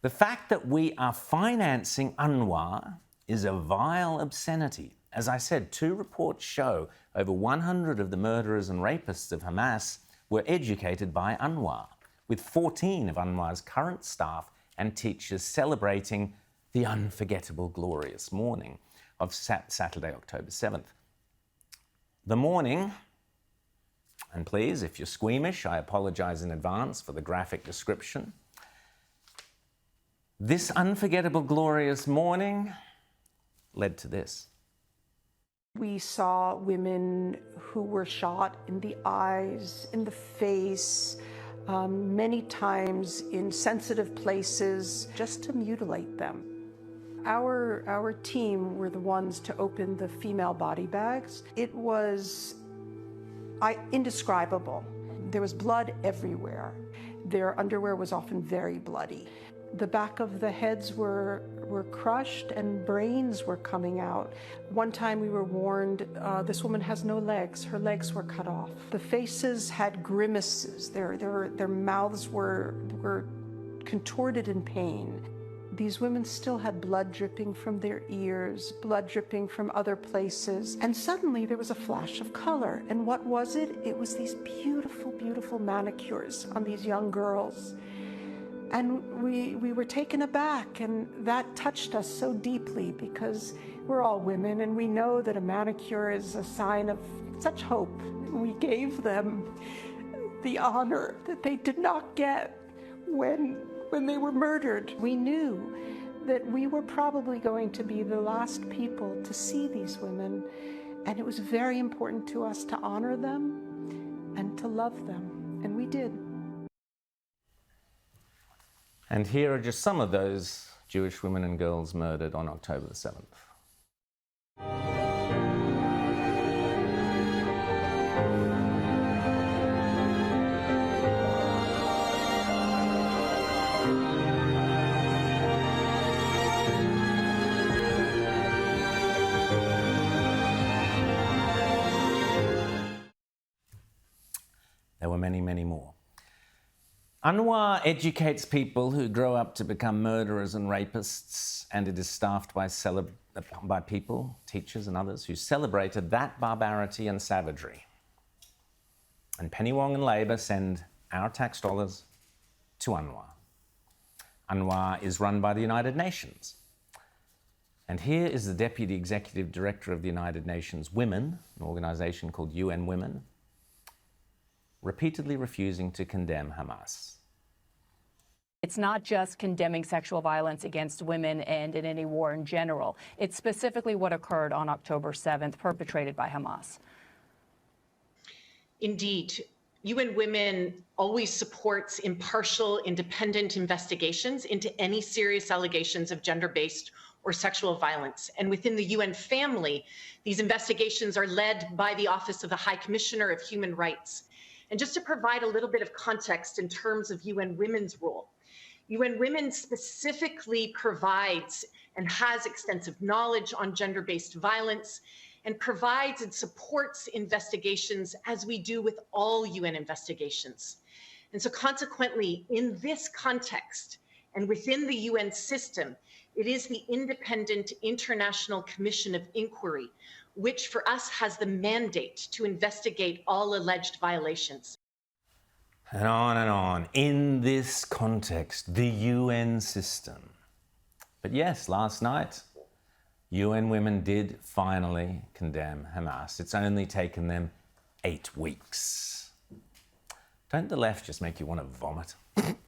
The fact that we are financing UNRWA is a vile obscenity. As I said, 2 reports show over 100 of the murderers and rapists of Hamas were educated by UNRWA, with 14 of UNRWA's current staff and teachers celebrating the unforgettable, glorious morning of Saturday, October 7th. The morning, and please, if you're squeamish, I apologise in advance for the graphic description. This unforgettable, glorious morning led to this. We saw women who were shot in the eyes, in the face, many times in sensitive places, just to mutilate them. Our team were the ones to open the female body bags. It was indescribable. There was blood everywhere. Their underwear was often very bloody. The back of the heads were crushed and brains were coming out. One time we were warned, this woman has no legs. Her legs were cut off. The faces had grimaces. Their mouths were contorted in pain. These women still had blood dripping from their ears, blood dripping from other places. And suddenly there was a flash of color. And what was it? It was these beautiful, beautiful manicures on these young girls. And we were taken aback, and that touched us so deeply because we're all women and we know that a manicure is a sign of such hope. We gave them the honor that they did not get when they were murdered. We knew that we were probably going to be the last people to see these women, and it was very important to us to honor them and to love them, and we did. And here are just some of those Jewish women and girls murdered on October the 7th. There were many, many more. UNRWA educates people who grow up to become murderers and rapists, and it is staffed by people, teachers and others, who celebrated that barbarity and savagery. And Penny Wong and Labour send our tax dollars to UNRWA. UNRWA is run by the United Nations. And here is the Deputy Executive Director of the United Nations Women, an organisation called UNWRA, repeatedly refusing to condemn Hamas. It's not just condemning sexual violence against women and in any war in general. It's specifically what occurred on October 7th, perpetrated by Hamas. Indeed. UN Women always supports impartial, independent investigations into any serious allegations of gender-based or sexual violence. And within the UN family, these investigations are led by the Office of the High Commissioner of Human Rights. And just to provide a little bit of context in terms of UN Women's role, UN Women specifically provides and has extensive knowledge on gender-based violence and provides and supports investigations as we do with all UN investigations. And so consequently, in this context and within the UN system, it is the Independent International Commission of Inquiry, which for us has the mandate to investigate all alleged violations. And on and on. In this context, the UN system. But yes, last night, UN Women did finally condemn Hamas. It's only taken them 8 weeks. Don't the left just make you want to vomit?